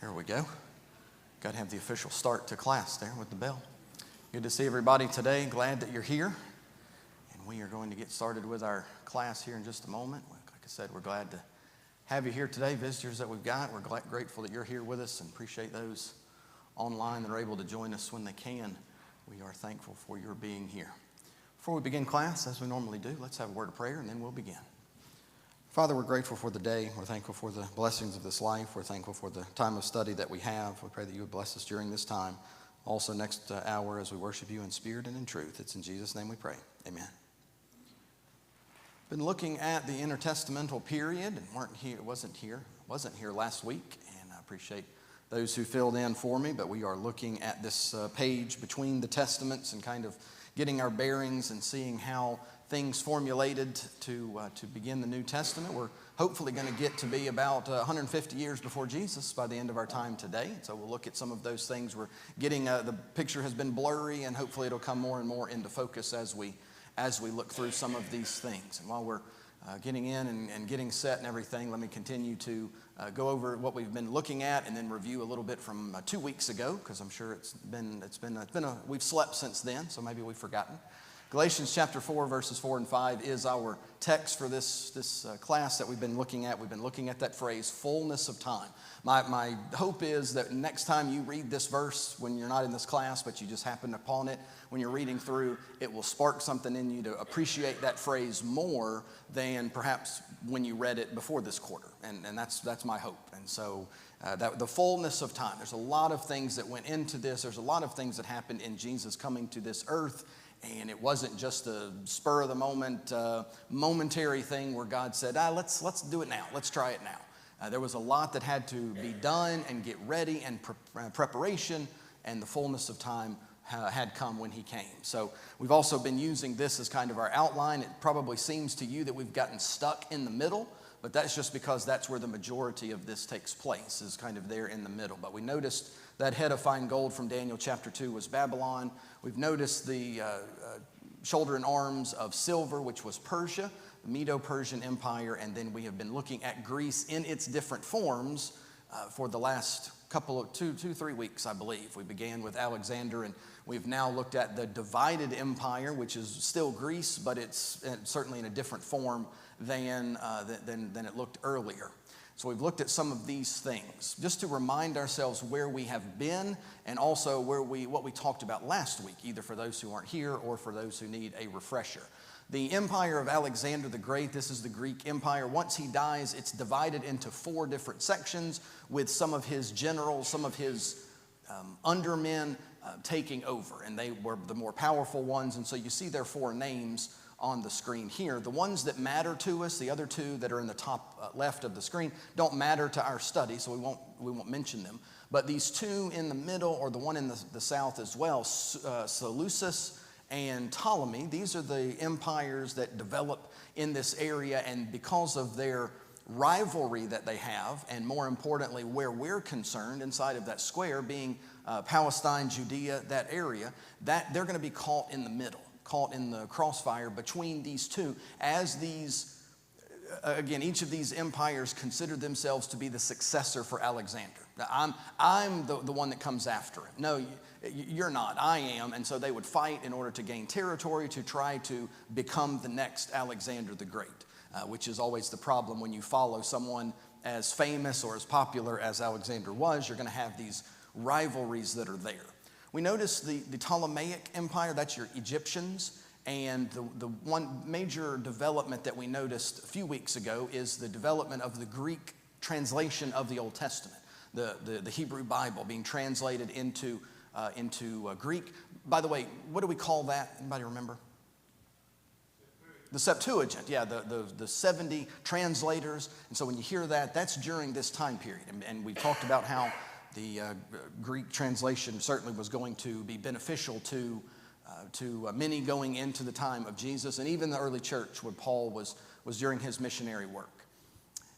There we go. Got to have the official start to class there with the bell. Good to see everybody today. Glad that you're here. And we are going to get started with our class here in just a moment. Like I said, we're glad to have you here today, visitors that we've got. We're grateful that you're here with us and appreciate those online that are able to join us when they can. We are thankful for your being here. Before we begin class, as we normally do, let's have a word of prayer and then we'll begin. Father, we're grateful for the day. We're thankful for the blessings of this life. We're thankful for the time of study that we have. We pray that you would bless us during this time. Also next hour as we worship you in spirit and in truth. It's in Jesus' name we pray. Amen. Been looking at the intertestamental period and wasn't here last week, and I appreciate those who filled in for me, but we are looking at this page between the testaments and kind of getting our bearings and seeing how things formulated to begin the New Testament. We're hopefully going to get to be about 150 years before Jesus by the end of our time today. So we'll look at some of those things. We're getting, the picture has been blurry, and hopefully it'll come more and more into focus as we look through some of these things. And while we're getting in and getting set and everything, let me continue to go over what we've been looking at and then review a little bit from 2 weeks ago, because I'm sure we've slept since then, so maybe we've forgotten. Galatians chapter 4, verses 4 and 5 is our text for this class that we've been looking at. We've been looking at that phrase, fullness of time. My hope is that next time you read this verse when you're not in this class, but you just happen upon it, when you're reading through, it will spark something in you to appreciate that phrase more than perhaps when you read it before this quarter. And that's my hope. And so the fullness of time, there's a lot of things that went into this. There's a lot of things that happened in Jesus coming to this earth. And it wasn't just a spur of the moment, momentary thing where God said, let's do it now. Let's try it now. There was a lot that had to be done and get ready and preparation, and the fullness of time had come when he came. So we've also been using this as kind of our outline. It probably seems to you that we've gotten stuck in the middle, but that's just because that's where the majority of this takes place, is kind of there in the middle. But we noticed that head of fine gold from Daniel chapter 2 was Babylon. We've noticed the shoulder and arms of silver, which was Persia, the Medo-Persian Empire, and then we have been looking at Greece in its different forms for the last couple of 3 weeks, I believe. We began with Alexander, and we've now looked at the divided empire, which is still Greece, but it's certainly in a different form than it looked earlier. So we've looked at some of these things just to remind ourselves where we have been and also what we talked about last week, either for those who aren't here or for those who need a refresher. The empire of Alexander the Great, this is the Greek Empire. Once he dies, it's divided into 4 different sections with some of his generals, some of his undermen taking over. And they were the more powerful ones. And so you see their 4 names on the screen here. The ones that matter to us, the other 2 that are in the top left of the screen, don't matter to our study, so we won't mention them. But these 2 in the middle, or the one in the south as well, Seleucus and Ptolemy, these are the empires that develop in this area, and because of their rivalry that they have, and more importantly, where we're concerned inside of that square, being Palestine, Judea, that area, that they're going to be caught in the middle, caught in the crossfire between these 2, as these, again, each of these empires consider themselves to be the successor for Alexander. Now, I'm the one that comes after him. No, you're not. I am. And so they would fight in order to gain territory to try to become the next Alexander the Great, which is always the problem when you follow someone as famous or as popular as Alexander was. You're going to have these rivalries that are there. We notice the Ptolemaic Empire, that's your Egyptians, and the one major development that we noticed a few weeks ago is the development of the Greek translation of the Old Testament, the Hebrew Bible being translated into Greek. By the way, what do we call that? Anybody remember? The Septuagint, yeah, the 70 translators. And so when you hear that, that's during this time period. And we talked about how the Greek translation certainly was going to be beneficial to many going into the time of Jesus, and even the early church when Paul was during his missionary work.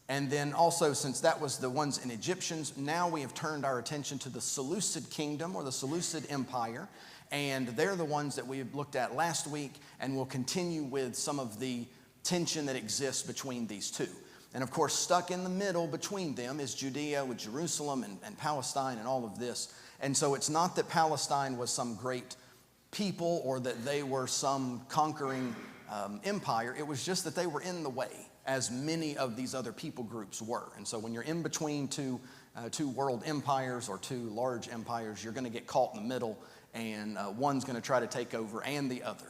And then also, since that was the ones in Egyptians, now we have turned our attention to the Seleucid kingdom or the Seleucid Empire, and they're the ones that we looked at last week, and we'll continue with some of the tension that exists between these 2. And of course, stuck in the middle between them is Judea with Jerusalem and Palestine and all of this. And so it's not that Palestine was some great people or that they were some conquering empire. It was just that they were in the way, as many of these other people groups were. And so when you're in between two world empires or two large empires, you're going to get caught in the middle, and one's going to try to take over and the other.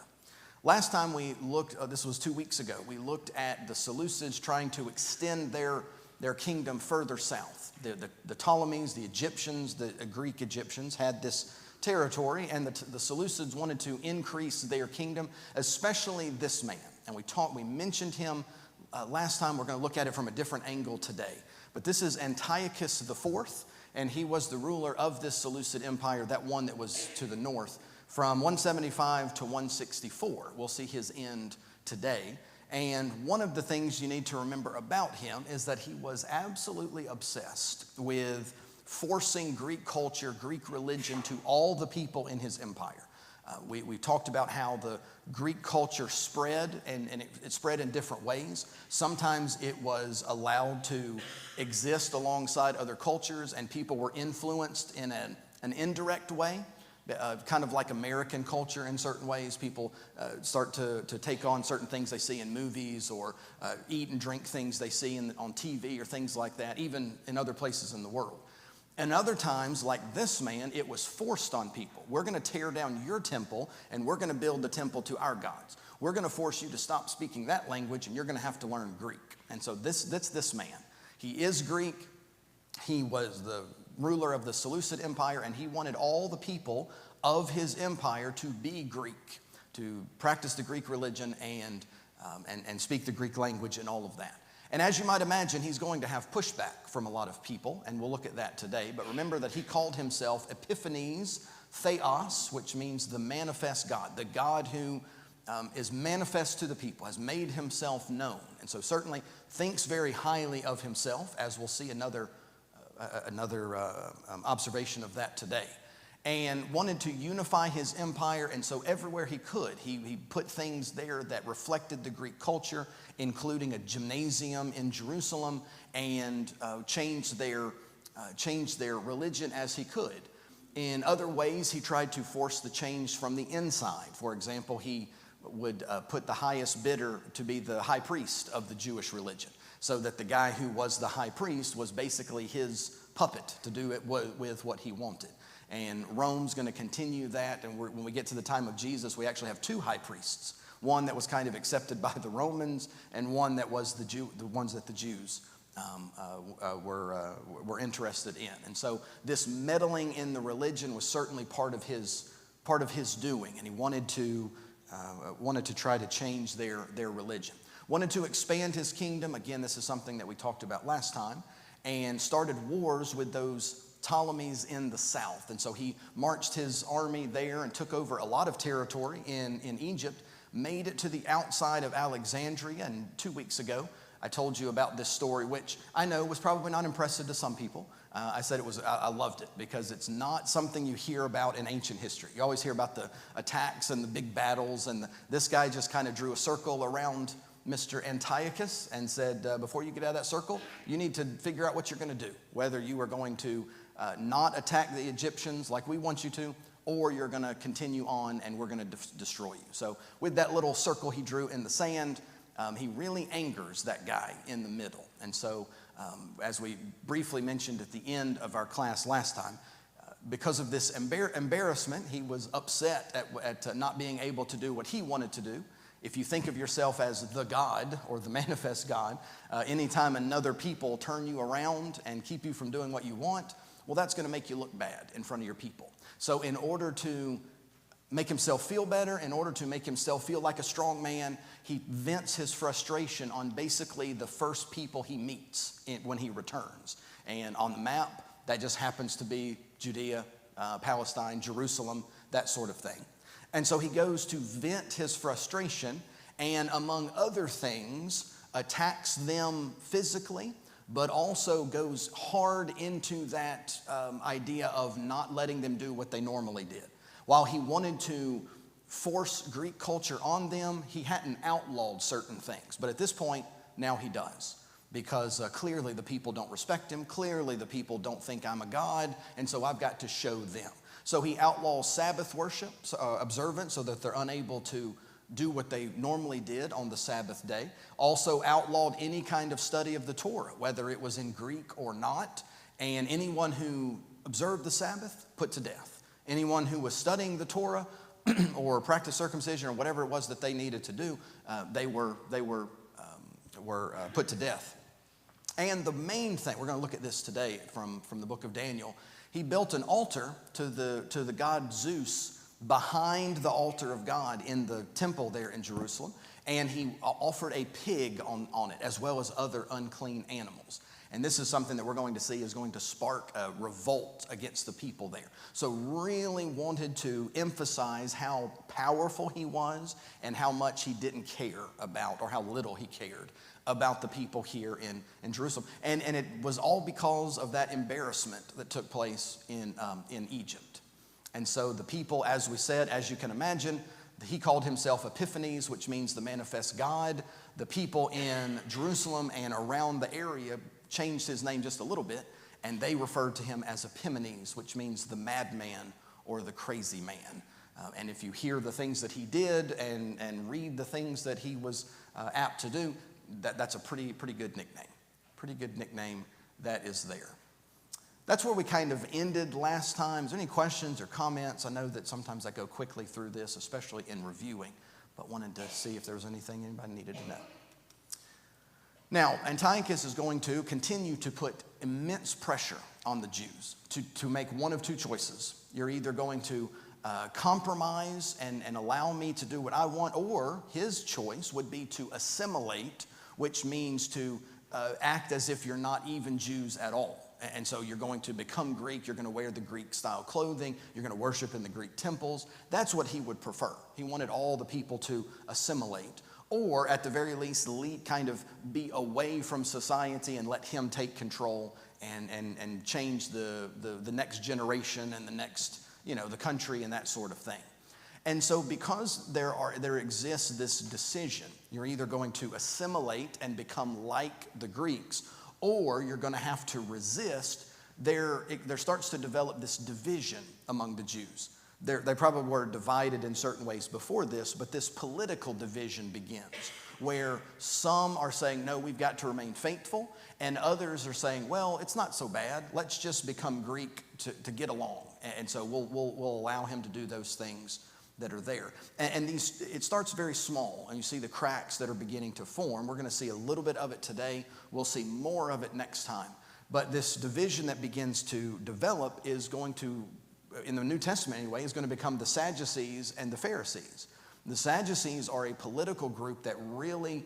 Last time we looked, this was 2 weeks ago, we looked at the Seleucids trying to extend their kingdom further south. The Ptolemies, the Egyptians, the Greek Egyptians had this territory, and the Seleucids wanted to increase their kingdom, especially this man. And we mentioned him last time. We're going to look at it from a different angle today. But this is Antiochus IV, and he was the ruler of this Seleucid Empire, that one that was to the north, from 175 to 164. We'll see his end today. And one of the things you need to remember about him is that he was absolutely obsessed with forcing Greek culture, Greek religion to all the people in his empire. We talked about how the Greek culture spread, and it spread in different ways. Sometimes it was allowed to exist alongside other cultures, and people were influenced in an indirect way, kind of like American culture in certain ways. People start to take on certain things they see in movies, or eat and drink things they see on TV or things like that, even in other places in the world. And other times, like this man, it was forced on people. We're going to tear down your temple, and we're going to build the temple to our gods. We're going to force you to stop speaking that language, and you're going to have to learn Greek. And so that's this man. He is Greek. He was the ruler of the Seleucid Empire, and he wanted all the people of his empire to be Greek, to practice the Greek religion and speak the Greek language and all of that. And as you might imagine, he's going to have pushback from a lot of people, and we'll look at that today. But remember that he called himself Epiphanes Theos, which means the manifest God, the God who is manifest to the people, has made himself known. And so certainly thinks very highly of himself, as we'll see another observation of that today. And wanted to unify his empire, and so everywhere he could, he put things there that reflected the Greek culture, including a gymnasium in Jerusalem, and changed their religion as he could. In other ways, he tried to force the change from the inside. For example, he would put the highest bidder to be the high priest of the Jewish religion, so that the guy who was the high priest was basically his puppet to do it with what he wanted. And Rome's going to continue that, and when we get to the time of Jesus, we actually have two high priests. One that was kind of accepted by the Romans, and one that was the ones that the Jews were interested in. And so this meddling in the religion was certainly part of his doing, and he wanted to try to change their religion. Wanted to expand his kingdom. Again, this is something that we talked about last time, and started wars with those Ptolemies in the south. And so he marched his army there and took over a lot of territory in Egypt, made it to the outside of Alexandria. And 2 weeks ago, I told you about this story, which I know was probably not impressive to some people. I said I loved it because it's not something you hear about in ancient history. You always hear about the attacks and the big battles, and this guy just kind of drew a circle around Mr. Antiochus and said, before you get out of that circle, you need to figure out what you're going to do, whether you are going to not attack the Egyptians like we want you to, or you're going to continue on and we're going to destroy you. So with that little circle he drew in the sand, he really angers that guy in the middle. And so as we briefly mentioned at the end of our class last time, because of this embarrassment, he was upset at not being able to do what he wanted to do. If you think of yourself as the God or the manifest God, anytime another people turn you around and keep you from doing what you want, well, that's going to make you look bad in front of your people. So in order to make himself feel better, in order to make himself feel like a strong man, he vents his frustration on basically the first people he meets when he returns. And on the map, that just happens to be Judea, Palestine, Jerusalem, that sort of thing. And so he goes to vent his frustration and, among other things, attacks them physically, but also goes hard into that idea of not letting them do what they normally did. While he wanted to force Greek culture on them, he hadn't outlawed certain things. But at this point, now he does. because clearly the people don't respect him. Clearly the people don't think I'm a god, and so I've got to show them. So he outlaws Sabbath worship, observance, so that they're unable to do what they normally did on the Sabbath day. Also outlawed any kind of study of the Torah, whether it was in Greek or not. And anyone who observed the Sabbath, put to death. Anyone who was studying the Torah or practiced circumcision or whatever it was that they needed to do, they were put to death. And the main thing, we're going to look at this today from the book of Daniel. He built an altar to the god Zeus behind the altar of God in the temple there in Jerusalem, and he offered a pig on it, as well as other unclean animals. And this is something that we're going to see is going to spark a revolt against the people there. So really wanted to emphasize how powerful he was and how much he didn't care about, or how little he cared about the people here in Jerusalem. And it was all because of that embarrassment that took place in Egypt. And so the people, as we said, as you can imagine, he called himself Epiphanes, which means the manifest God. The people in Jerusalem and around the area changed his name just a little bit, and they referred to him as Epimanes, which means the madman or the crazy man. And if you hear the things that he did and read the things that he was apt to do, that's a pretty good nickname. Pretty good nickname that is there. That's where we kind of ended last time. Is there any questions or comments? I know that sometimes I go quickly through this, especially in reviewing, but wanted to see if there was anything anybody needed to know. Now, Antiochus is going to continue to put immense pressure on the Jews to make one of two choices. You're either going to compromise and allow me to do what I want, or his choice would be to assimilate, which means to act as if you're not even Jews at all. And so you're going to become Greek, you're going to wear the Greek style clothing, you're going to worship in the Greek temples. That's what he would prefer. He wanted all the people to assimilate, or at the very least kind of be away from society and let him take control and change the next generation and the next, the country and that sort of thing. And so because there exists this decision, you're either going to assimilate and become like the Greeks, or you're going to have to resist. There starts to develop this division among the Jews. They probably were divided in certain ways before this, but this political division begins, where some are saying, no, we've got to remain faithful, and others are saying, well, it's not so bad. Let's just become Greek to get along. And so we'll allow him to do those things that are there. And it starts very small, and you see the cracks that are beginning to form. We're going to see a little bit of it today. We'll see more of it next time. But this division that begins to develop is going to, in the New Testament anyway, is going to become the Sadducees and the Pharisees. The Sadducees are a political group that really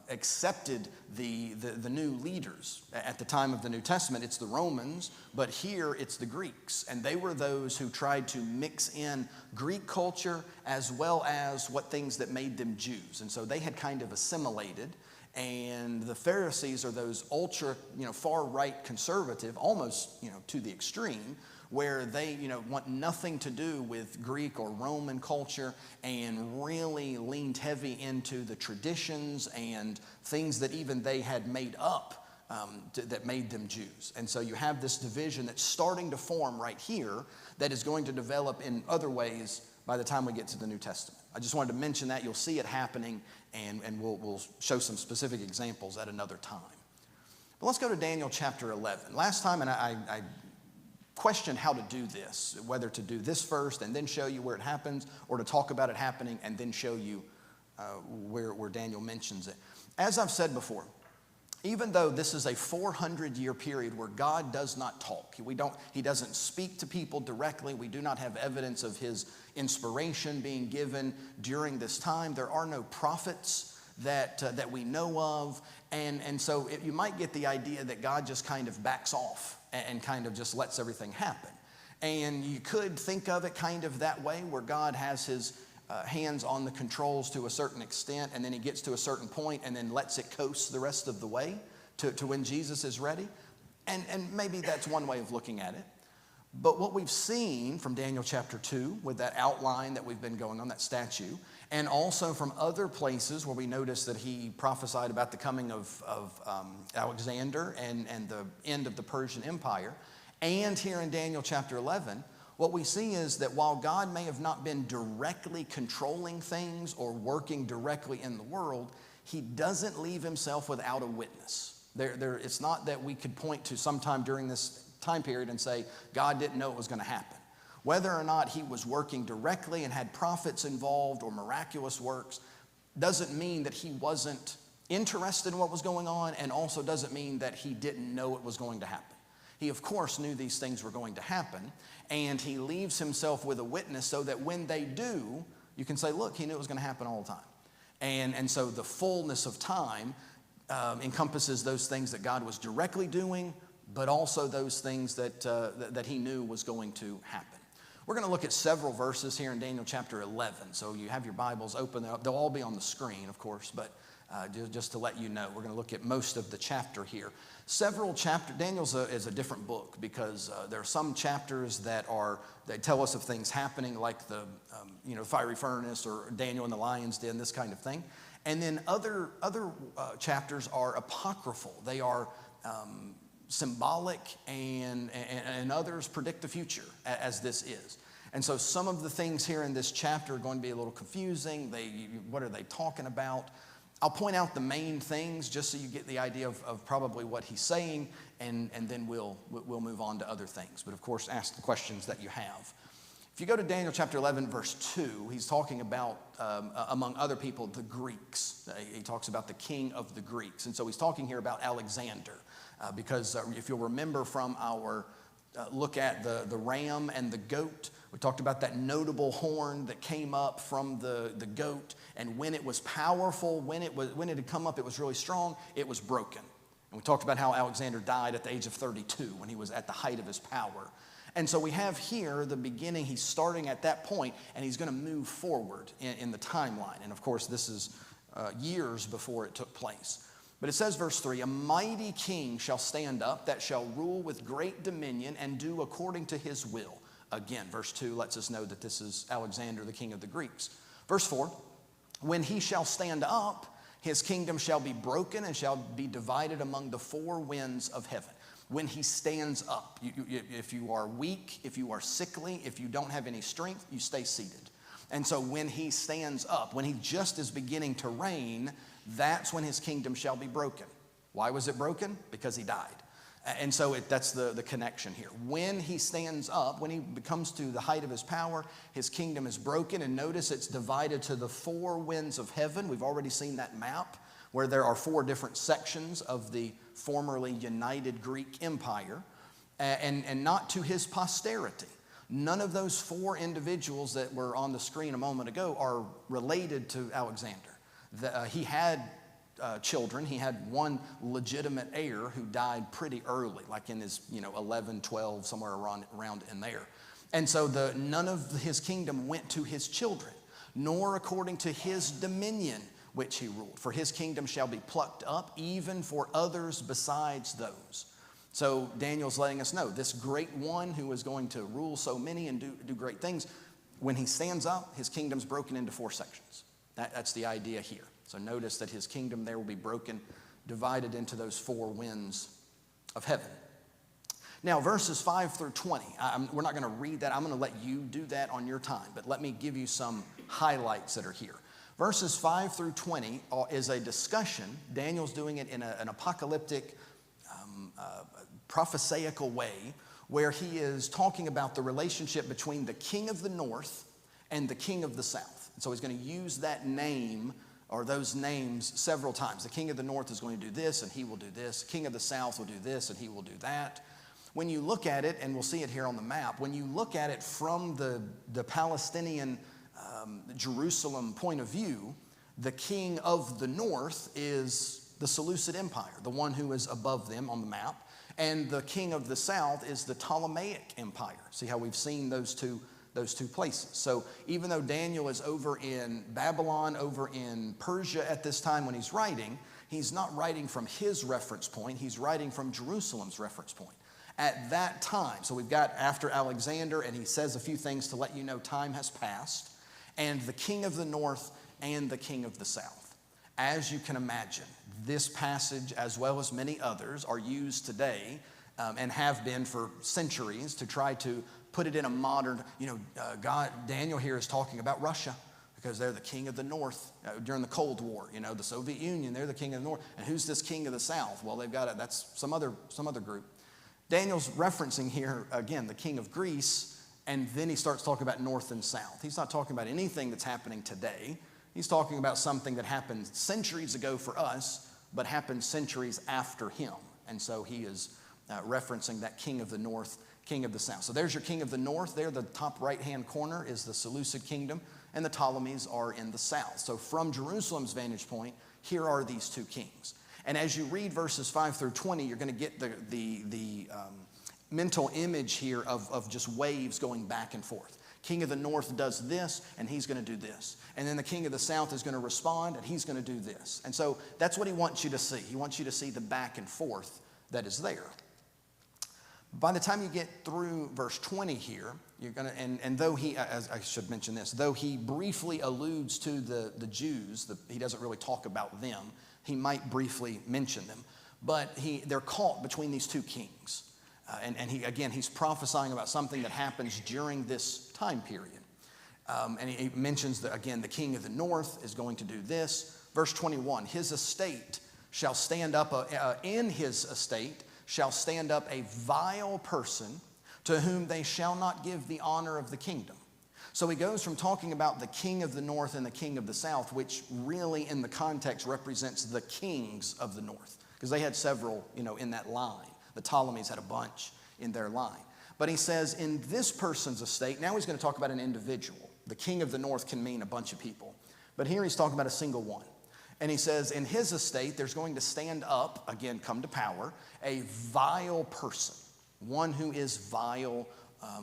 accepted the new leaders. At the time of the New Testament, it's the Romans, but here it's the Greeks. And they were those who tried to mix in Greek culture as well as what things that made them Jews. And so they had kind of assimilated. And the Pharisees are those ultra, far right conservative, almost, to the extreme, where they, want nothing to do with Greek or Roman culture and really leaned heavy into the traditions and things that even they had made up that made them Jews. And so you have this division that's starting to form right here that is going to develop in other ways by the time we get to the New Testament. I just wanted to mention that. You'll see it happening, and we'll show some specific examples at another time. But let's go to Daniel chapter 11. Last time, and I questioned how to do this, whether to do this first and then show you where it happens, or to talk about it happening and then show you where Daniel mentions it. As I've said before, even though this is a 400-year period where God does not talk, he doesn't speak to people directly, we do not have evidence of his inspiration being given during this time. There are no prophets that we know of, and so you might get the idea that God just kind of backs off and kind of just lets everything happen. And you could think of it kind of that way, where God has his hands on the controls to a certain extent, and then he gets to a certain point and then lets it coast the rest of the way to when Jesus is ready. And maybe that's one way of looking at it. But what we've seen from Daniel chapter 2, with that outline that we've been going on, that statue, and also from other places where we notice that he prophesied about the coming of Alexander and the end of the Persian Empire, and here in Daniel chapter 11, what we see is that while God may have not been directly controlling things or working directly in the world, he doesn't leave himself without a witness. It's not that we could point to sometime during this time period and say, God didn't know it was going to happen. Whether or not he was working directly and had prophets involved or miraculous works doesn't mean that he wasn't interested in what was going on, and also doesn't mean that he didn't know it was going to happen. He, of course, knew these things were going to happen, and he leaves himself with a witness so that when they do, you can say, look, he knew it was going to happen all the time. And so the fullness of time encompasses those things that God was directly doing, but also those things that he knew was going to happen. We're going to look at several verses here in Daniel chapter 11. So you have your Bibles open. They'll all be on the screen, of course, but just to let you know, we're going to look at most of the chapter here. Several chapters. Daniel's is a different book because there are some chapters that tell us of things happening, like the fiery furnace or Daniel in the lion's den, this kind of thing. And then other chapters are apocryphal. They are symbolic, and others predict the future, as this is. And so some of the things here in this chapter are going to be a little confusing. What are they talking about? I'll point out the main things just so you get the idea of probably what he's saying, and then we'll move on to other things. But of course, ask the questions that you have. If you go to Daniel chapter 11, verse 2, he's talking about, among other people, the Greeks. He talks about the king of the Greeks. And so he's talking here about Alexander. Because if you'll remember from our look at the ram and the goat, we talked about that notable horn that came up from the goat, and when it was powerful, when it had come up, it was really strong, it was broken. And we talked about how Alexander died at the age of 32 when he was at the height of his power. And so we have here the beginning. He's starting at that point, and he's going to move forward in the timeline. And of course, this is years before it took place. But it says, verse 3, a mighty king shall stand up that shall rule with great dominion and do according to his will. Again, verse 2 lets us know that this is Alexander, the king of the Greeks. Verse 4, when he shall stand up, his kingdom shall be broken and shall be divided among the four winds of heaven. When he stands up, if you are weak, if you are sickly, if you don't have any strength, you stay seated. And so when he stands up, when he just is beginning to reign, that's when his kingdom shall be broken. Why was it broken? Because he died. And so that's the connection here. When he stands up, when he comes to the height of his power, his kingdom is broken. And notice it's divided to the four winds of heaven. We've already seen that map where there are four different sections of the formerly united Greek Empire, and not to his posterity. None of those four individuals that were on the screen a moment ago are related to Alexander. He had children. He had one legitimate heir who died pretty early, like in his 11, 12, somewhere around in there. And so none of his kingdom went to his children, nor according to his dominion which he ruled. For his kingdom shall be plucked up, even for others besides those. So Daniel's letting us know this great one who is going to rule so many and do great things, when he stands up, his kingdom's broken into four sections. That's the idea here. So notice that his kingdom there will be broken, divided into those four winds of heaven. Now, verses 5 through 20, we're not going to read that. I'm going to let you do that on your time, but let me give you some highlights that are here. Verses 5 through 20 is a discussion. Daniel's doing it in an apocalyptic, prophesaical way, where he is talking about the relationship between the king of the north and the king of the south. And so he's going to use that name or those names several times. The king of the north is going to do this, and he will do this. The king of the south will do this, and he will do that. When you look at it, and we'll see it here on the map, when you look at it from the Palestinian Jerusalem point of view, the king of the north is the Seleucid Empire, the one who is above them on the map, and the king of the south is the Ptolemaic Empire. See how we've seen those two places. So even though Daniel is over in Babylon, over in Persia at this time when he's writing, he's not writing from his reference point, he's writing from Jerusalem's reference point. At that time, so we've got after Alexander, and he says a few things to let you know time has passed, and the king of the north and the king of the south. As you can imagine, this passage, as well as many others, are used today and have been for centuries to try to put it in a modern, Daniel here is talking about Russia because they're the king of the north during the Cold War. The Soviet Union, they're the king of the north. And who's this king of the south? Well, they've got that's some other group. Daniel's referencing here, again, the king of Greece, and then he starts talking about north and south. He's not talking about anything that's happening today. He's talking about something that happened centuries ago for us, but happened centuries after him. And so he is referencing that king of the north, king of the south. So there's your king of the north. There, the top right-hand corner is the Seleucid kingdom, and the Ptolemies are in the south. So from Jerusalem's vantage point, here are these two kings. And as you read verses 5 through 20, you're going to get the mental image here of just waves going back and forth. King of the north does this, and he's going to do this. And then the king of the south is going to respond, and he's going to do this. And so that's what he wants you to see. He wants you to see the back and forth that is there. By the time you get through verse 20 here, you're going to, and though he, as I should mention this, though he briefly alludes to the Jews, he doesn't really talk about them. He might briefly mention them, but they're caught between these two kings. And he's prophesying about something that happens during this time period. And he mentions that, again, the king of the north is going to do this. Verse 21, his estate shall stand up, in his estate shall stand up a vile person to whom they shall not give the honor of the kingdom. So he goes from talking about the king of the north and the king of the south, which really in the context represents the kings of the north, because they had several, in that line. The Ptolemies had a bunch in their line. But he says in this person's estate, now he's going to talk about an individual. The king of the north can mean a bunch of people. But here he's talking about a single one. And he says in his estate, there's going to stand up, again, come to power, a vile person, one who is vile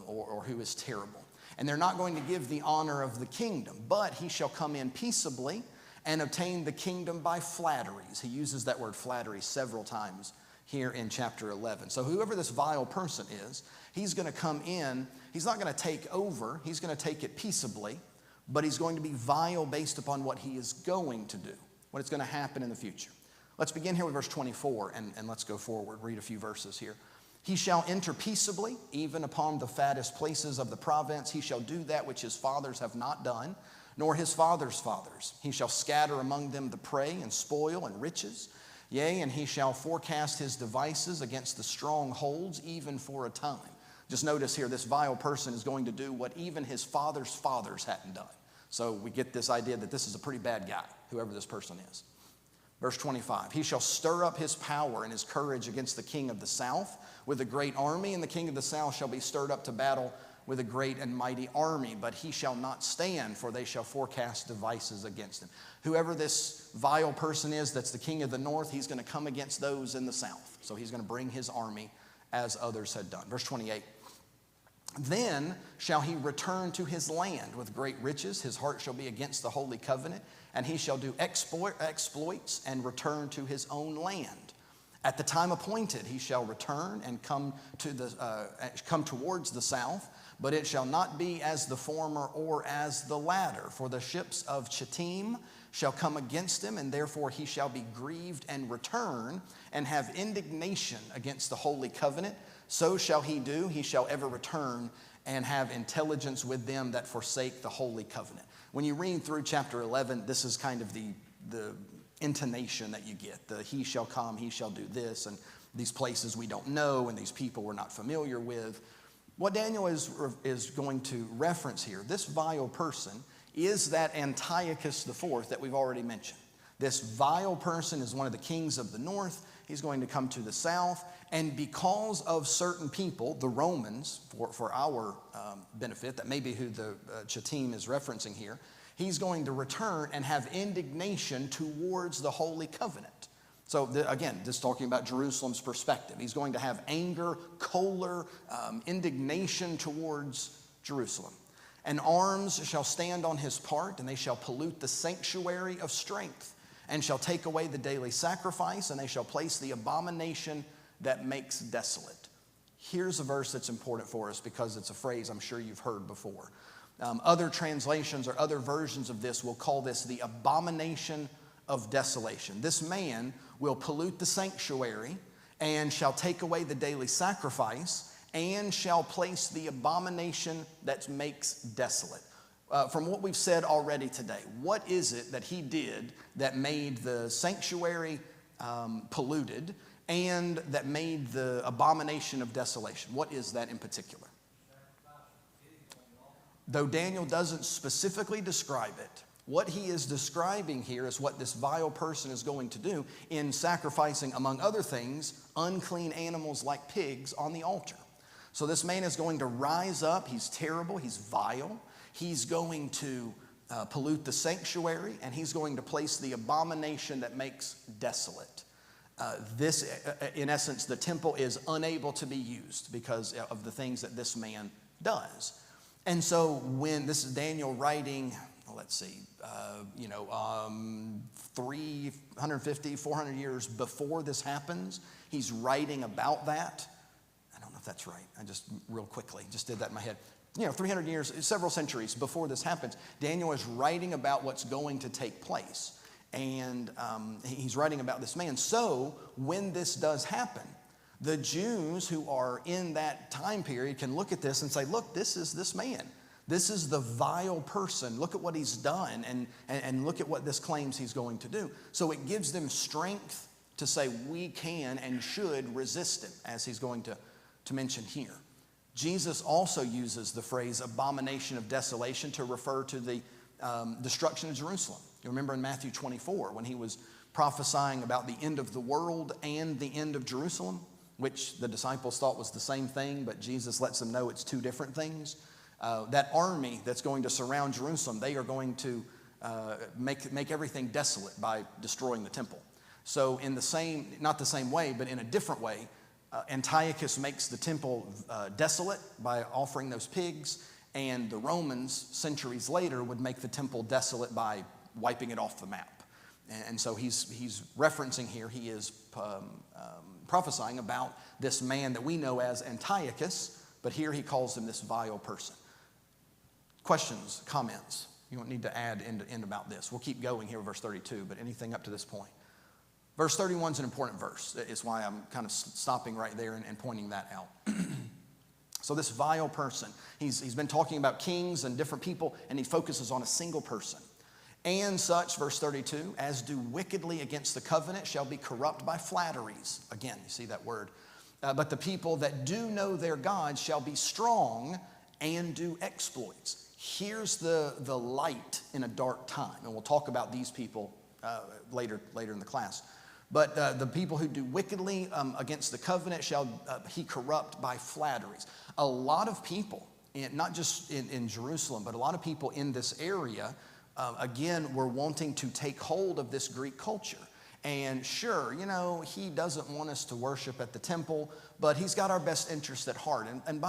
or who is terrible. And they're not going to give the honor of the kingdom, but he shall come in peaceably and obtain the kingdom by flatteries. He uses that word flattery several times here in chapter 11. So whoever this vile person is, he's going to come in. He's not going to take over. He's going to take it peaceably, but he's going to be vile based upon what he is going to do, what is going to happen in the future. Let's begin here with verse 24, and let's go forward, read a few verses here. He shall enter peaceably, even upon the fattest places of the province. He shall do that which his fathers have not done, nor his fathers' fathers. He shall scatter among them the prey and spoil and riches. Yea, and he shall forecast his devices against the strongholds, even for a time. Just notice here, this vile person is going to do what even his fathers' fathers hadn't done. So we get this idea that this is a pretty bad guy, whoever this person is. Verse 25, he shall stir up his power and his courage against the king of the south with a great army, and the king of the south shall be stirred up to battle with a great and mighty army, but he shall not stand, for they shall forecast devices against him. Whoever this vile person is that's the king of the north, he's going to come against those in the south. So he's going to bring his army as others had done. Verse 28, then shall he return to his land with great riches. His heart shall be against the holy covenant, and he shall do exploits and return to his own land. At the time appointed, he shall return and come towards the south, but it shall not be as the former or as the latter. For the ships of Chittim shall come against him, and therefore he shall be grieved and return and have indignation against the holy covenant. So shall he do. He shall ever return and have intelligence with them that forsake the holy covenant. When you read through chapter 11, this is kind of the intonation that you get. The he shall come, he shall do this, and these places we don't know, and these people we're not familiar with. What Daniel is going to reference here, this vile person, is that Antiochus IV that we've already mentioned. This vile person is one of the kings of the north. He's going to come to the south, and because of certain people, the Romans, for our benefit, that may be who the Chittim is referencing here, he's going to return and have indignation towards the holy covenant. So again, this is talking about Jerusalem's perspective. He's going to have anger, choler, indignation towards Jerusalem. And arms shall stand on his part, and they shall pollute the sanctuary of strength, and shall take away the daily sacrifice, and they shall place the abomination that makes desolate. Here's a verse that's important for us because it's a phrase I'm sure you've heard before. Other translations or other versions of this will call this the abomination of desolation. This man will pollute the sanctuary and shall take away the daily sacrifice and shall place the abomination that makes desolate. From what we've said already today, what is it that he did that made the sanctuary polluted and that made the abomination of desolation? What is that in particular? Though Daniel doesn't specifically describe it, what he is describing here is what this vile person is going to do in sacrificing, among other things, unclean animals like pigs on the altar. So this man is going to rise up. He's terrible. He's vile. He's going to pollute the sanctuary, and he's going to place the abomination that makes desolate. In essence, the temple is unable to be used because of the things that this man does. And so when this is Daniel writing, 350, 400 years before this happens, he's writing about that. I don't know if that's right. I just real quickly just did that in my head. 300 years, several centuries before this happens, Daniel is writing about what's going to take place. And he's writing about this man. So when this does happen, the Jews who are in that time period can look at this and say, look, this is this man. This is the vile person. Look at what he's done and look at what this claims he's going to do. So it gives them strength to say we can and should resist him, as he's going to mention here. Jesus also uses the phrase abomination of desolation to refer to the destruction of Jerusalem. You remember in Matthew 24 when he was prophesying about the end of the world and the end of Jerusalem, which the disciples thought was the same thing, but Jesus lets them know it's two different things. That army that's going to surround Jerusalem, they are going to make everything desolate by destroying the temple. So in the same, not the same way, but in a different way, Antiochus makes the temple desolate by offering those pigs, and the Romans, centuries later, would make the temple desolate by wiping it off the map. And so he's referencing here, he is prophesying about this man that we know as Antiochus, but here he calls him this vile person. Questions, comments? You don't need to add in about this. We'll keep going here with verse 32, but anything up to this point? Verse 31 is an important verse. It's why I'm kind of stopping right there and pointing that out. So this vile person, he's been talking about kings and different people, and he focuses on a single person. And such, verse 32, as do wickedly against the covenant shall be corrupt by flatteries. Again, you see that word. But the people that do know their God shall be strong and do exploits. Here's the light in a dark time. And we'll talk about these people later in the class. But the people who do wickedly against the covenant shall he corrupt by flatteries. A lot of people, not just in Jerusalem, but a lot of people in this area, again, were wanting to take hold of this Greek culture. And sure, he doesn't want us to worship at the temple, but he's got our best interest at heart. And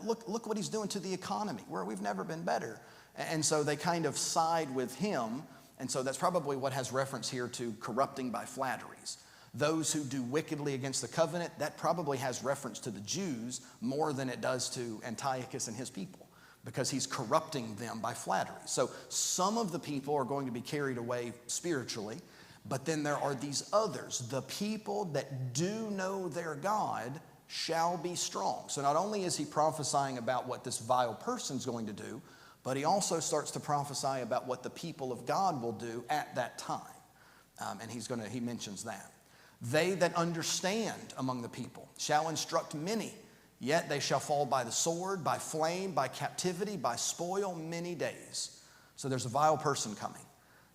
look what he's doing to the economy, where we've never been better. And so they kind of side with him. And so that's probably what has reference here to corrupting by flatteries. Those who do wickedly against the covenant, that probably has reference to the Jews more than it does to Antiochus and his people, because he's corrupting them by flattery. So some of the people are going to be carried away spiritually, but then there are these others. The people that do know their God shall be strong. So not only is he prophesying about what this vile person's going to do, but he also starts to prophesy about what the people of God will do at that time. And he mentions that. They that understand among the people shall instruct many, yet they shall fall by the sword, by flame, by captivity, by spoil many days. So there's a vile person coming.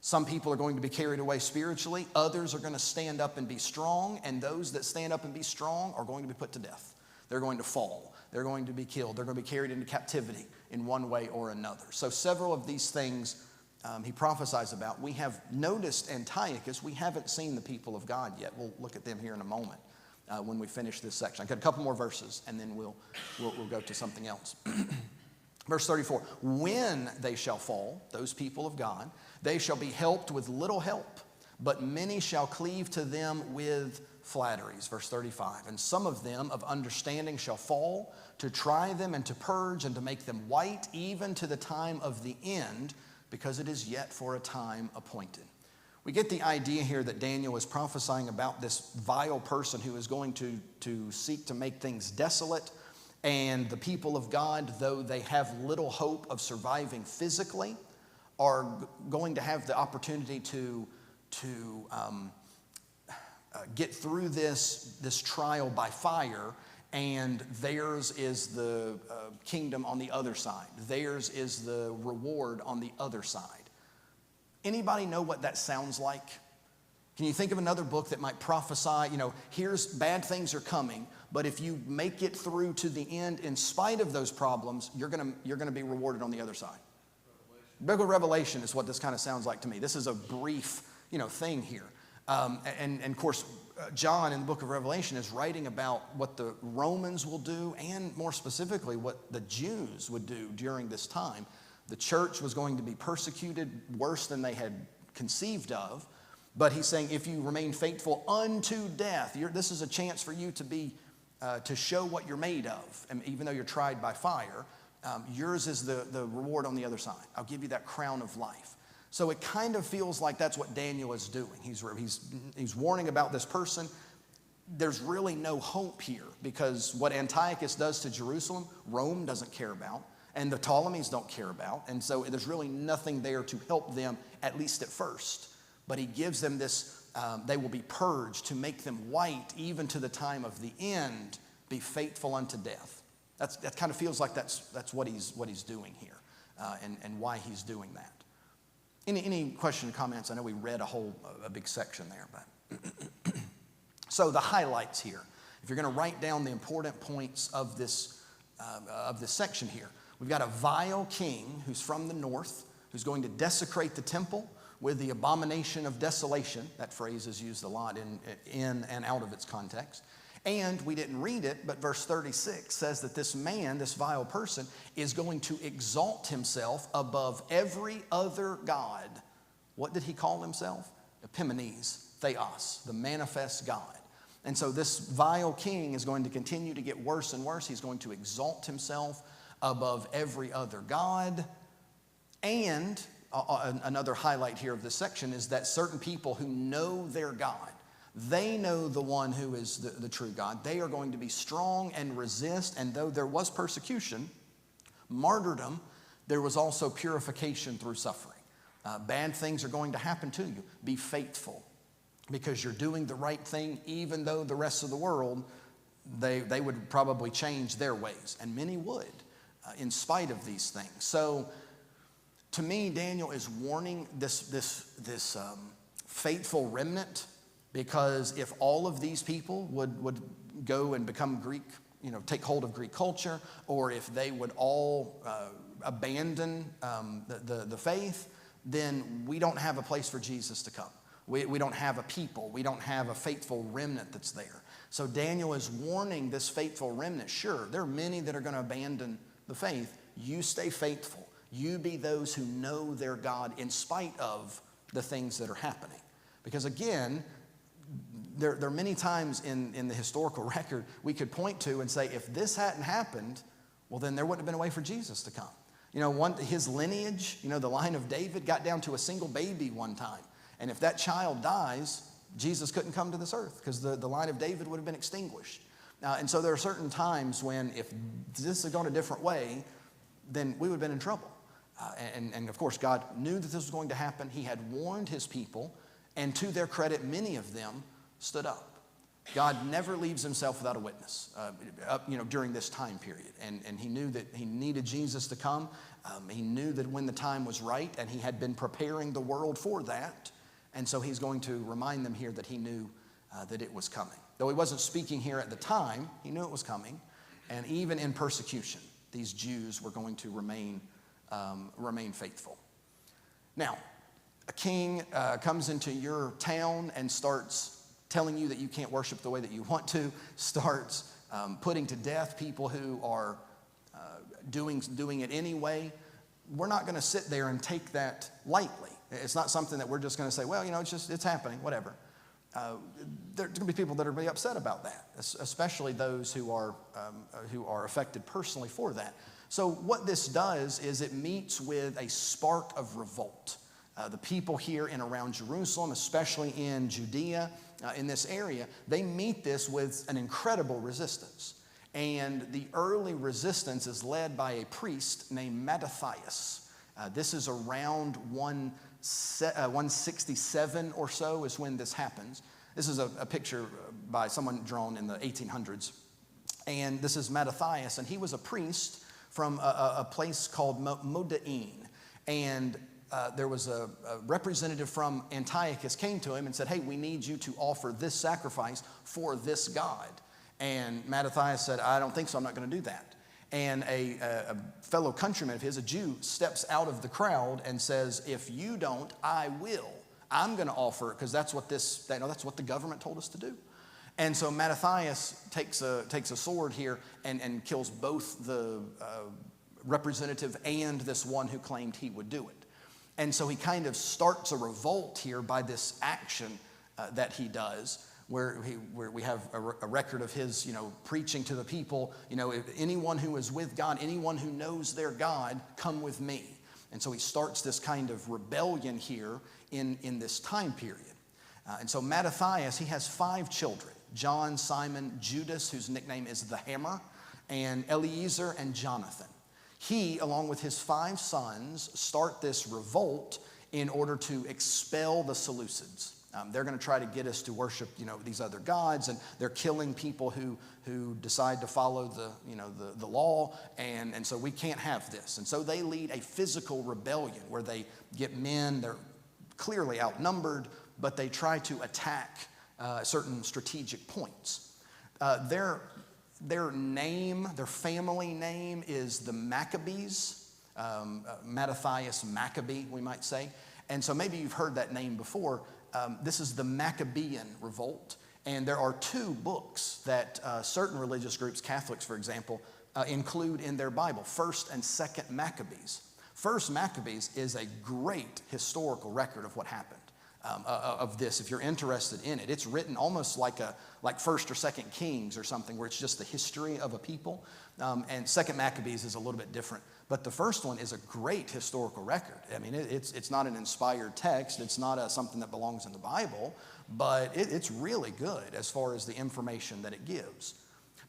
Some people are going to be carried away spiritually. Others are going to stand up and be strong. And those that stand up and be strong are going to be put to death. They're going to fall. They're going to be killed. They're going to be carried into captivity in one way or another. So several of these things he prophesies about. We have noticed Antiochus. We haven't seen the people of God yet. We'll look at them here in a moment when we finish this section. I've got a couple more verses, and then we'll go to something else. Verse 34, when they shall fall, those people of God, they shall be helped with little help, but many shall cleave to them with flatteries. Verse 35, and some of them of understanding shall fall, to try them and to purge and to make them white, even to the time of the end, because it is yet for a time appointed. We get the idea here that Daniel is prophesying about this vile person who is going to seek to make things desolate. And the people of God, though they have little hope of surviving physically, are going to have the opportunity to get through this trial by fire. And theirs is the kingdom on the other side. Theirs is the reward on the other side. Anybody know what that sounds like? Can you think of another book that might prophesy, here's bad things are coming, but if you make it through to the end in spite of those problems, you're gonna be rewarded on the other side. The book of Revelation is what this kind of sounds like to me. This is a brief, thing here. And of course, John in the book of Revelation is writing about what the Romans will do, and more specifically, what the Jews would do during this time. The church was going to be persecuted worse than they had conceived of. But he's saying, if you remain faithful unto death, this is a chance for you to show what you're made of. And even though you're tried by fire, yours is the reward on the other side. I'll give you that crown of life. So it kind of feels like that's what Daniel is doing. He's warning about this person. There's really no hope here, because what Antiochus does to Jerusalem, Rome doesn't care about, and the Ptolemies don't care about. And so there's really nothing there to help them, at least at first. But he gives them this, they will be purged to make them white, even to the time of the end, be faithful unto death. That kind of feels like that's what he's doing here, and why he's doing that. Any question or comments? I know we read a big section there, but so the highlights here. If you're going to write down the important points of this section here, we've got a vile king who's from the north, who's going to desecrate the temple with the abomination of desolation. That phrase is used a lot in and out of its context. And we didn't read it, but verse 36 says that this man, this vile person, is going to exalt himself above every other god. What did he call himself? Epimanes, Theos, the manifest God. And so this vile king is going to continue to get worse and worse. He's going to exalt himself above every other god. And another highlight here of this section is that certain people who know their God, they know the one who is the true God. They are going to be strong and resist. And though there was persecution, martyrdom, there was also purification through suffering. Bad things are going to happen to you. Be faithful, because you're doing the right thing, even though the rest of the world, they would probably change their ways. And many would, in spite of these things. So to me, Daniel is warning this faithful remnant, because if all of these people would go and become Greek, take hold of Greek culture, or if they would all abandon the faith, then we don't have a place for Jesus to come. We don't have a people. We don't have a faithful remnant that's there. So Daniel is warning this faithful remnant. Sure, there are many that are going to abandon the faith. You stay faithful. You be those who know their God in spite of the things that are happening. Because again, there are many times in the historical record we could point to and say, if this hadn't happened, well, then there wouldn't have been a way for Jesus to come. His lineage, the line of David, got down to a single baby one time. And if that child dies, Jesus couldn't come to this earth, because the line of David would have been extinguished. And so there are certain times when if this had gone a different way, then we would have been in trouble. And of course, God knew that this was going to happen. He had warned his people, and to their credit, many of them stood up. God never leaves himself without a witness, during this time period. And he knew that he needed Jesus to come. He knew that when the time was right, and he had been preparing the world for that. And so he's going to remind them here that he knew that it was coming. Though he wasn't speaking here at the time, he knew it was coming. And even in persecution, these Jews were going to remain faithful. Now, a king comes into your town and starts telling you that you can't worship the way that you want to, starts putting to death people who are doing it anyway. We're not going to sit there and take that lightly. It's not something that we're just going to say, well, it's happening, whatever. there's going to be people that are going to be upset about that, especially those who are affected personally for that. So what this does is it meets with a spark of revolt. The people here in around Jerusalem, especially in Judea, in this area, they meet this with an incredible resistance. And the early resistance is led by a priest named Mattathias. This is around 167 or so is when this happens. This is a picture by someone drawn in the 1800s. And this is Mattathias, and he was a priest from a place called Moda'in. And there was a representative from Antiochus came to him and said, hey, we need you to offer this sacrifice for this God. And Mattathias said, I don't think so, I'm not going to do that. And a fellow countryman of his, a Jew, steps out of the crowd and says, if you don't, I will. I'm going to offer it because that's what the government told us to do. And so Mattathias takes a sword here and kills both the representative and this one who claimed he would do it. And so he kind of starts a revolt here by this action that he does, where we have a record of his, preaching to the people, if anyone who is with God, anyone who knows their God, come with me. And so he starts this kind of rebellion here in this time period. And so Mattathias, he has 5 children: John, Simon, Judas, whose nickname is the Hammer, and Eliezer and Jonathan. He, along with his 5 sons, start this revolt in order to expel the Seleucids. They're going to try to get us to worship, these other gods, and they're killing people who decide to follow the law, and so we can't have this. And so they lead a physical rebellion where they get men, they're clearly outnumbered, but they try to attack certain strategic points. Their name, their family name is the Maccabees, Mattathias Maccabee, we might say. And so maybe you've heard that name before. This is the Maccabean revolt. And there are 2 books that certain religious groups, Catholics for example, include in their Bible, 1st and 2nd Maccabees. 1st Maccabees is a great historical record of what happened. Of this, if you're interested in it. It's written almost like 1st or 2nd Kings or something, where it's just the history of a people. And 2nd Maccabees is a little bit different. But the first one is a great historical record. I mean, it's not an inspired text. It's not something that belongs in the Bible, but it's really good as far as the information that it gives.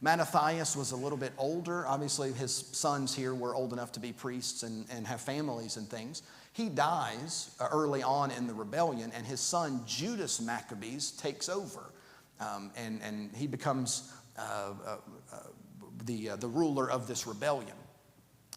Mattathias was a little bit older. Obviously, his sons here were old enough to be priests and have families and things. He dies early on in the rebellion, and his son Judas Maccabees takes over, and he becomes the ruler of this rebellion.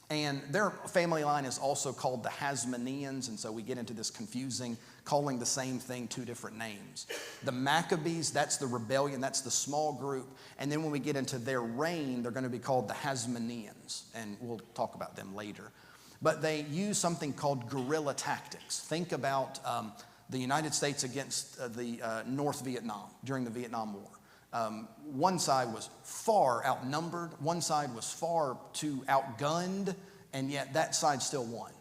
And their family line is also called the Hasmoneans, and so we get into this confusing, calling the same thing 2 different names. The Maccabees, that's the rebellion, that's the small group, and then when we get into their reign, they're going to be called the Hasmoneans, and we'll talk about them later. But they use something called guerrilla tactics. Think about the United States against the North Vietnam during the Vietnam War. One side was far outnumbered, one side was far too outgunned, and yet that side still won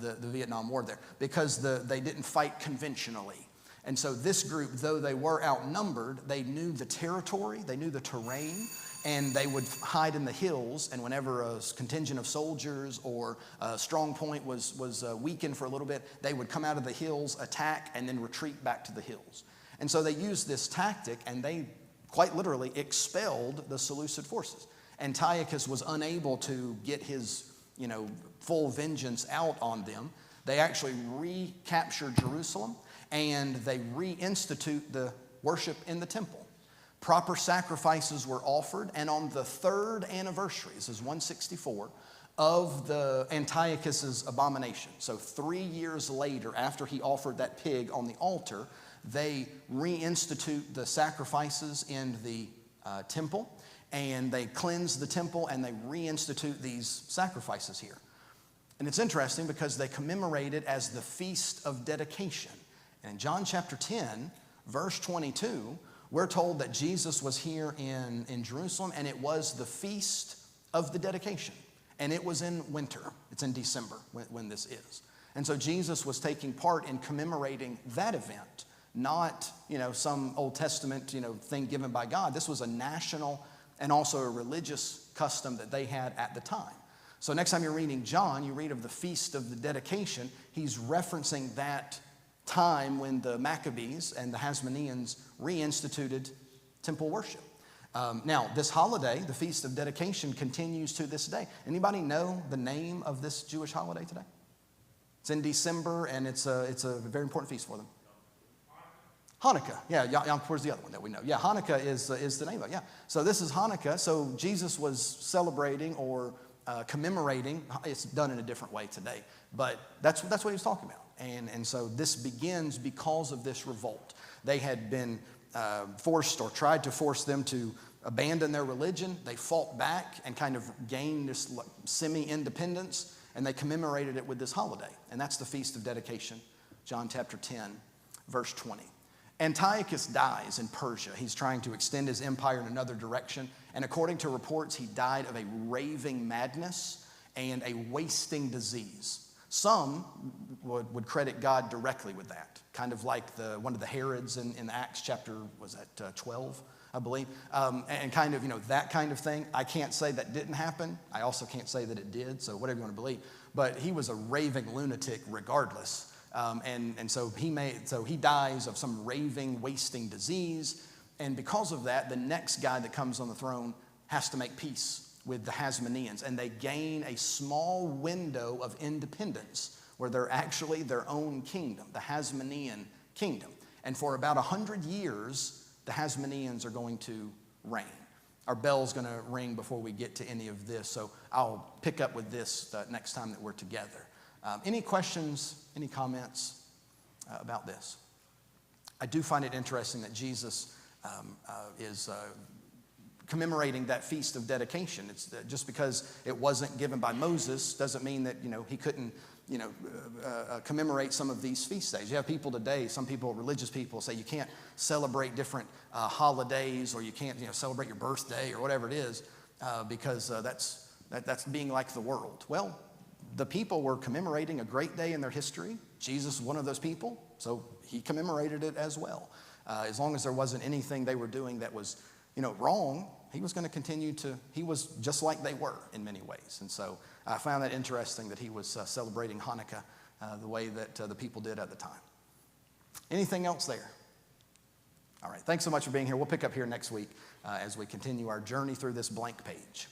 the Vietnam War there because they didn't fight conventionally. And so this group, though they were outnumbered, they knew the territory, they knew the terrain, and they would hide in the hills, and whenever a contingent of soldiers or a strong point was weakened for a little bit, they would come out of the hills, attack, and then retreat back to the hills. And so they used this tactic, and they quite literally expelled the Seleucid forces. Antiochus was unable to get his full vengeance out on them. They actually recaptured Jerusalem, and they reinstitute the worship in the temple. Proper sacrifices were offered, and on the 3rd anniversary, this is 164, of the Antiochus's abomination. So 3 years later, after he offered that pig on the altar, they reinstitute the sacrifices in the temple, and they cleanse the temple, and they reinstitute these sacrifices here. And it's interesting because they commemorate it as the Feast of Dedication. And in John chapter 10, verse 22, we're told that Jesus was here in Jerusalem, and it was the Feast of the Dedication. And it was in winter. It's in December when this is. And so Jesus was taking part in commemorating that event, not, some Old Testament, thing given by God. This was a national and also a religious custom that they had at the time. So next time you're reading John, you read of the Feast of the Dedication. He's referencing that time when the Maccabees and the Hasmoneans reinstituted temple worship. Now, this holiday, the Feast of Dedication, continues to this day. Anybody know the name of this Jewish holiday today? It's in December, and it's a very important feast for them. Hanukkah. Yeah, Yom Kippur is the other one that we know. Yeah, Hanukkah is the name of it. Yeah. So this is Hanukkah. So Jesus was celebrating or commemorating. It's done in a different way today, but that's what he was talking about. And so this begins because of this revolt. They had been forced or tried to force them to abandon their religion. They fought back and kind of gained this semi-independence, and they commemorated it with this holiday. And that's the Feast of Dedication, John chapter 10, verse 20. Antiochus dies in Persia. He's trying to extend his empire in another direction. And according to reports, he died of a raving madness and a wasting disease. Some would credit God directly with that, kind of like one of the Herods in Acts chapter, 12, I believe, and kind of, that kind of thing. I can't say that didn't happen. I also can't say that it did, so whatever you want to believe. But he was a raving lunatic regardless. And so he dies of some raving, wasting disease. And because of that, the next guy that comes on the throne has to make peace with the Hasmoneans. And they gain a small window of independence where they're actually their own kingdom, the Hasmonean kingdom. And for about 100 years, the Hasmoneans are going to reign. Our bell's going to ring before we get to any of this. So I'll pick up with this next time that we're together. Any questions, any comments about this? I do find it interesting that Jesus is commemorating that Feast of Dedication. It's just because it wasn't given by Moses doesn't mean that, he couldn't, commemorate some of these feast days. You have people today, some people, religious people, say you can't celebrate different holidays, or you can't, celebrate your birthday or whatever it is, because that's being like the world. Well, the people were commemorating a great day in their history. Jesus was one of those people, so he commemorated it as well. As long as there wasn't anything they were doing that was, wrong, he was going to continue he was just like they were in many ways. And so I found that interesting that he was celebrating Hanukkah the way that the people did at the time. Anything else there? All right, thanks so much for being here. We'll pick up here next week as we continue our journey through this blank page.